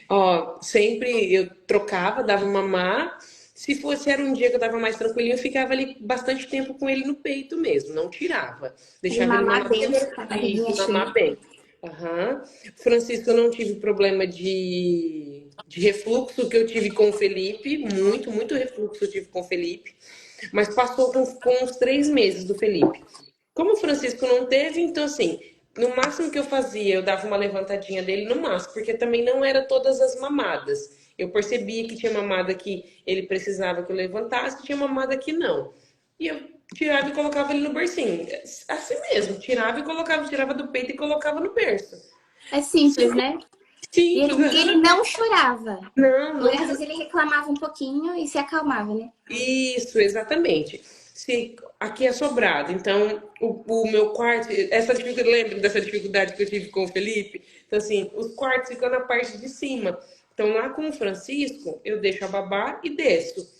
Ó, sempre eu trocava, dava mamar. Se fosse era um dia que eu tava mais tranquilinho, eu ficava ali bastante tempo com ele no peito mesmo, não tirava. Ele Deixava ele mamar mamar bem, com a barriguinha isso, mamar cheia. bem. Aham. Francisco, eu não tive problema de refluxo que eu tive com o Felipe, muito refluxo eu tive com o Felipe, mas passou com uns 3 meses do Felipe. Como o Francisco não teve, então assim, no máximo que eu fazia, eu dava uma levantadinha dele no máximo, porque também não era todas as mamadas. Eu percebia que tinha mamada que ele precisava que eu levantasse, tinha mamada que não. E eu tirava e colocava ele no bercinho. Assim mesmo, tirava e colocava, tirava do peito e colocava no berço. É simples, né? Simples, E ele aham. não chorava. Não, Ou não. às vezes ele reclamava um pouquinho e se acalmava, né? Isso, exatamente. Se aqui é sobrado, então o meu quarto, essa dificuldade, lembra dessa dificuldade que eu tive com o Felipe? Então, assim, os quartos ficam na parte de cima. Então, lá com o Francisco, eu deixo a babá e desço.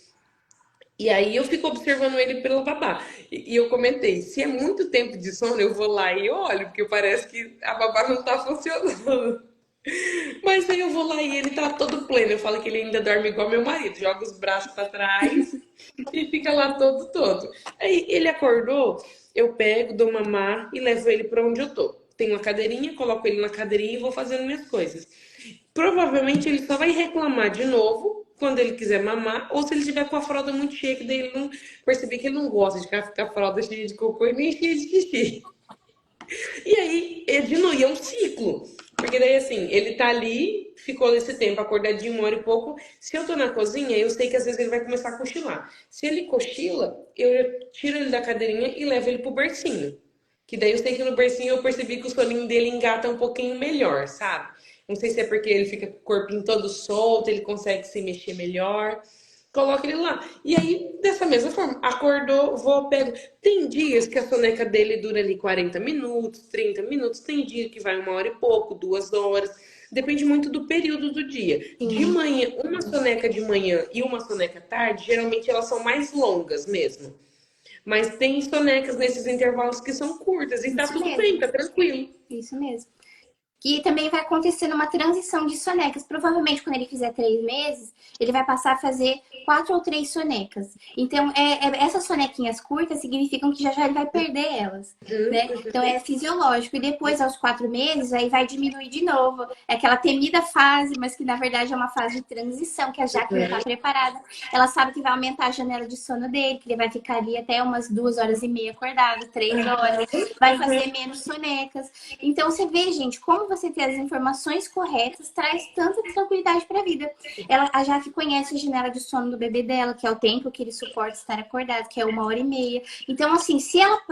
E aí eu fico observando ele pelo babá. E eu comentei, se é muito tempo de sono, eu vou lá e olho, porque parece que a babá não tá funcionando. Mas aí eu vou lá e ele tá todo pleno. Eu falo que ele ainda dorme igual meu marido, joga os braços pra trás e fica lá todo. Aí ele acordou, eu pego, dou mamar e levo ele pra onde eu tô. Tenho uma cadeirinha, coloco ele na cadeirinha e vou fazendo minhas coisas. Provavelmente ele só vai reclamar de novo quando ele quiser mamar, ou se ele tiver com a fralda muito cheia, que daí ele não perceber que ele não gosta de ficar com a fralda cheia de cocô e nem cheia de xixi. E aí, de novo, e é um ciclo. Porque daí, assim, ele tá ali, ficou esse tempo acordadinho, 1 hora e pouco. Se eu tô na cozinha, eu sei que às vezes ele vai começar a cochilar. Se ele cochila, eu tiro ele da cadeirinha e levo ele pro bercinho. Que daí eu sei que no bercinho eu percebi que o soninho dele engata um pouquinho melhor, sabe? Não sei se é porque ele fica com o corpinho todo solto, ele consegue se mexer melhor. Coloca ele lá. E aí, dessa mesma forma, acordou, vou, pego. Tem dias que a soneca dele dura ali 40 minutos, 30 minutos. Tem dia que vai 1 hora e pouco, 2 horas. Depende muito do período do dia. De Sim, manhã, uma soneca de manhã e uma soneca tarde, geralmente elas são mais longas mesmo. Mas tem sonecas nesses intervalos que são curtas e tá isso tudo bem, mesmo. tá tranquilo. Isso mesmo. Que também vai acontecer uma transição de sonecas. Provavelmente, quando ele fizer 3 meses, ele vai passar a fazer 4 ou 3 sonecas. Então, essas sonequinhas curtas significam que já ele vai perder elas, né? Então, é fisiológico. E depois, aos 4 meses, aí vai diminuir de novo. É aquela temida fase, mas que na verdade é uma fase de transição, que a Jaque já está preparada. Ela sabe que vai aumentar a janela de sono dele, que ele vai ficar ali até umas 2 horas e meia acordado, 3 horas. Vai fazer menos sonecas. Então, você vê, gente, como você ter as informações corretas traz tanta tranquilidade para a vida. A Jaque conhece a janela de sono do bebê dela, que é o tempo que ele suporta estar acordado, que é 1 hora e meia. Então, assim, se ela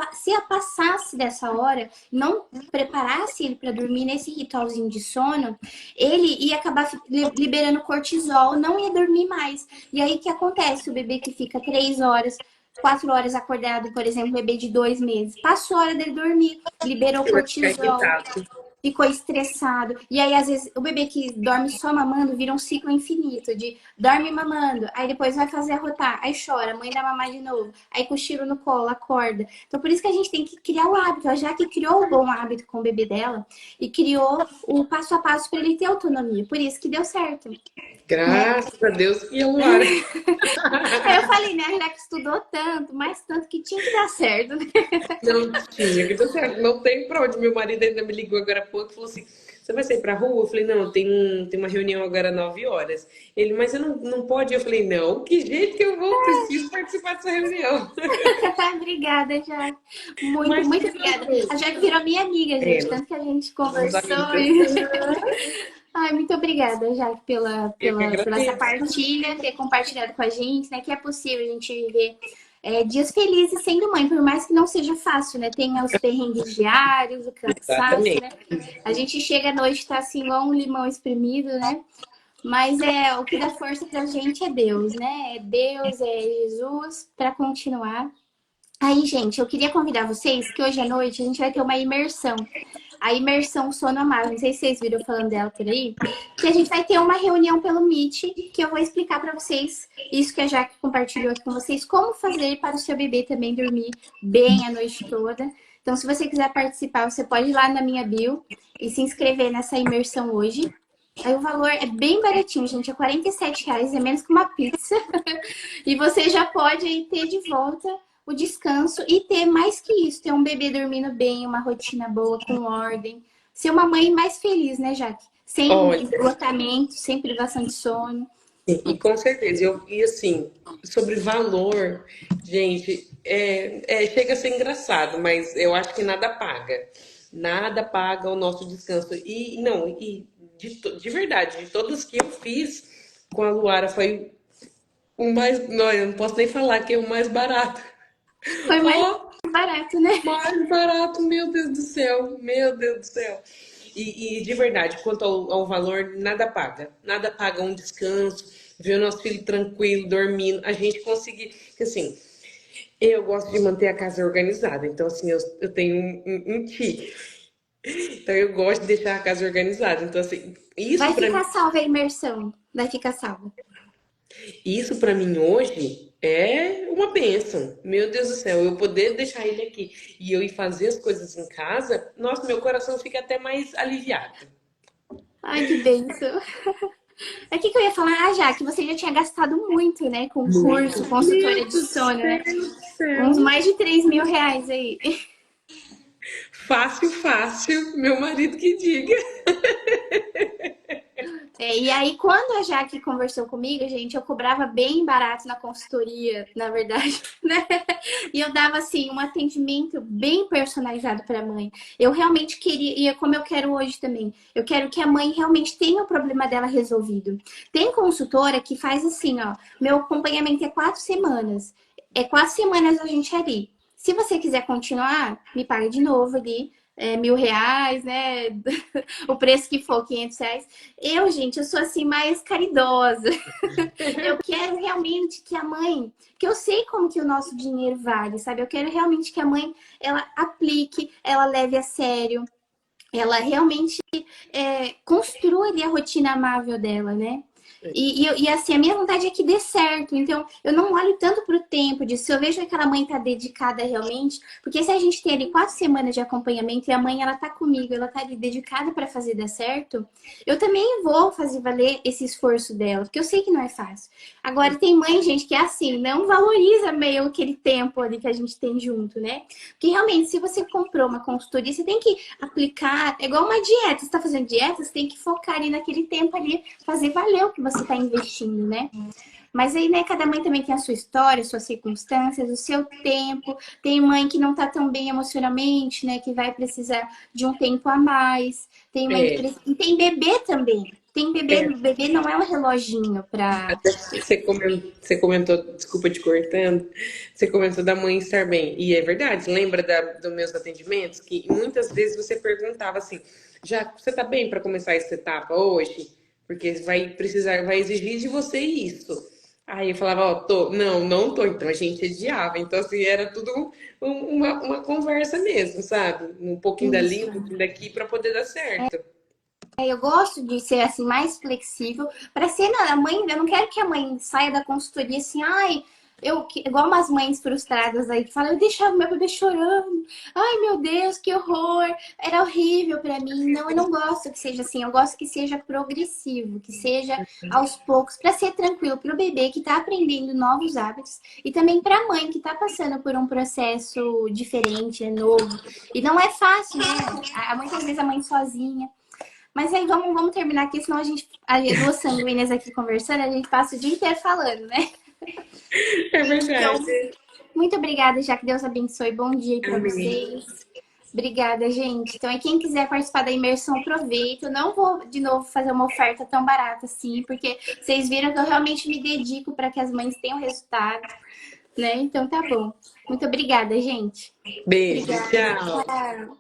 passasse dessa hora, não preparasse ele para dormir nesse ritualzinho de sono, ele ia acabar liberando cortisol, não ia dormir mais. E aí, o que acontece? O bebê que fica 3 horas 4 horas acordado, por exemplo, bebê de 2 meses. Passou a hora dele dormir, liberou Ele vai ficar cortisol, irritado. ficou estressado. E aí, às vezes, o bebê que dorme só mamando vira um ciclo infinito de dorme mamando, aí depois vai fazer arrotar, aí chora, mãe dá mamar de novo, aí cochilo no colo, acorda. Então, por isso que a gente tem que criar o hábito. A Jaque criou o bom hábito com o bebê dela e criou o passo a passo para ele ter autonomia. Por isso que deu certo, né? Graças a Deus. E a Luara? Aí eu falei, né, a Jaque estudou tanto, mas tanto que tinha que dar certo, né? Não tinha, que tá certo. Não tem pra onde. Meu marido ainda me ligou agora há pouco e falou assim: você vai sair pra rua? Eu falei, não, tem uma reunião agora às 9 horas. Ele, mas você não pode? Eu falei, não, que jeito que eu vou? Preciso participar dessa reunião. Obrigada, Jaque. Muito, Mas muito que obrigada. tranquilo. A Jaque virou minha amiga, É, gente. Tanto que a gente somos conversou. amigas. Ai, muito obrigada, Jaque, Eu que pela essa agradeço. partilha, ter compartilhado com a gente, né? Que é possível a gente viver dias felizes sendo mãe, por mais que não seja fácil, né? Tem os perrengues diários, o cansaço, Exatamente. né? A gente chega à noite, tá assim, igual um limão espremido, né? Mas o que dá força pra gente é Deus, né? É Deus, é Jesus, para continuar. Aí, gente, eu queria convidar vocês que hoje à noite a gente vai ter uma imersão. A imersão Sono Amável. Não sei se vocês viram falando dela por aí. Que a gente vai ter uma reunião pelo Meet, que eu vou explicar para vocês isso que a Jaque compartilhou aqui com vocês, como fazer para o seu bebê também dormir bem a noite toda. Então, se você quiser participar, você pode ir lá na minha bio e se inscrever nessa imersão hoje. Aí o valor é bem baratinho, gente. É R$ 47, é menos que uma pizza. E você já pode aí ter de volta o descanso e ter mais que isso, ter um bebê dormindo bem, uma rotina boa, com ordem. Ser uma mãe mais feliz, né, Jaque? Sem Olha, esgotamento, sem privação de sono. e com certeza, e assim, sobre valor, gente, chega a ser engraçado, mas eu acho que nada paga. Nada paga o nosso descanso. E não, de verdade, de todos que eu fiz com a Luara, foi o mais. Não, eu não posso nem falar que é o mais barato. Foi mais Oh, barato, né? mais barato, meu Deus do céu, meu Deus do céu. E de verdade, quanto ao valor, nada paga. Nada paga um descanso, ver o nosso filho tranquilo, dormindo, a gente conseguir. Porque assim, eu gosto de manter a casa organizada, então assim, eu tenho um tique. Então eu gosto de deixar a casa organizada. Então, assim, Vai ficar salva a imersão. Vai ficar salva. isso para mim hoje é uma bênção. Meu Deus do céu, eu poder deixar ele aqui e eu ir fazer as coisas em casa, nossa, meu coração fica até mais aliviado. Ai, que bênção. É o que eu ia falar, já que você já tinha gastado muito, né? Com Muito. curso, Meu consultoria de Deus sono, né? do Uns céu. mais de R$ 3.000 aí. Fácil, fácil, meu marido que diga. E aí, quando a Jaque conversou comigo, gente, eu cobrava bem barato na consultoria, na verdade, né? E eu dava, assim, um atendimento bem personalizado para a mãe. Eu realmente queria, e como eu quero hoje também, eu quero que a mãe realmente tenha o problema dela resolvido. Tem consultora que faz assim, ó, meu acompanhamento é 4 semanas. É 4 semanas a gente ali. Se você quiser continuar, me paga de novo ali. R$ 1.000, né? O preço que for, R$ 500. Gente, eu sou assim mais caridosa. Eu quero realmente que a mãe, que eu sei como que o nosso dinheiro vale, sabe? Eu quero realmente que a mãe ela aplique, ela leve a sério, ela realmente construa ali a rotina amável dela, né? E assim, a minha vontade é que dê certo. Então, eu não olho tanto pro tempo disso. Se eu vejo que aquela mãe tá dedicada realmente, porque se a gente tem ali 4 semanas de acompanhamento e a mãe ela tá comigo, ela tá ali dedicada para fazer dar certo, eu também vou fazer valer esse esforço dela, porque eu sei que não é fácil. Agora, tem mãe, gente, que é assim, não valoriza meio aquele tempo ali que a gente tem junto, né? Porque realmente, se você comprou uma consultoria, você tem que aplicar, é igual uma dieta. Você está fazendo dieta, você tem que focar ali naquele tempo ali, fazer valer o que você está investindo, né? Mas aí, né, cada mãe também tem a sua história, suas circunstâncias, o seu tempo. Tem mãe que não tá tão bem emocionalmente, né, que vai precisar de um tempo a mais. Tem mãe que É, precisa... E tem bebê também. Tem bebê, é. bebê não é um reloginho para Até você comentou, desculpa te cortando, você comentou da mãe estar bem. E é verdade, lembra dos meus atendimentos? Que muitas vezes você perguntava assim, já você tá bem para começar essa etapa hoje? Porque vai precisar, vai exigir de você isso. Aí eu falava, ó, tô. Não, não tô. Então a gente adiava. Então, assim, era tudo uma conversa mesmo, sabe? Um pouquinho dali, Isso. um pouquinho daqui para poder dar certo. Eu gosto de ser assim mais flexível para ser a mãe. Eu não quero que a mãe saia da consultoria assim, ai, igual umas mães frustradas aí que falam, eu deixava meu bebê chorando. Ai, meu Deus, que horror! Era horrível para mim. Não, eu não gosto que seja assim. Eu gosto que seja progressivo, que seja aos poucos, para ser tranquilo para o bebê que está aprendendo novos hábitos e também para a mãe que está passando por um processo diferente, novo. E não é fácil, né? Muitas vezes a mãe sozinha. Mas aí vamos terminar aqui, senão as duas sanguíneas aqui conversando, a gente passa o dia inteiro falando, né? É Então, verdade. muito obrigada, já que Deus abençoe. Bom dia aí pra Amém. vocês. Obrigada, gente. Então, aí quem quiser participar da imersão, aproveita. Eu não vou de novo fazer uma oferta tão barata assim, porque vocês viram que eu realmente me dedico para que as mães tenham resultado, né? Então, tá bom. Muito obrigada, gente. Beijo, Obrigada. tchau. Tchau.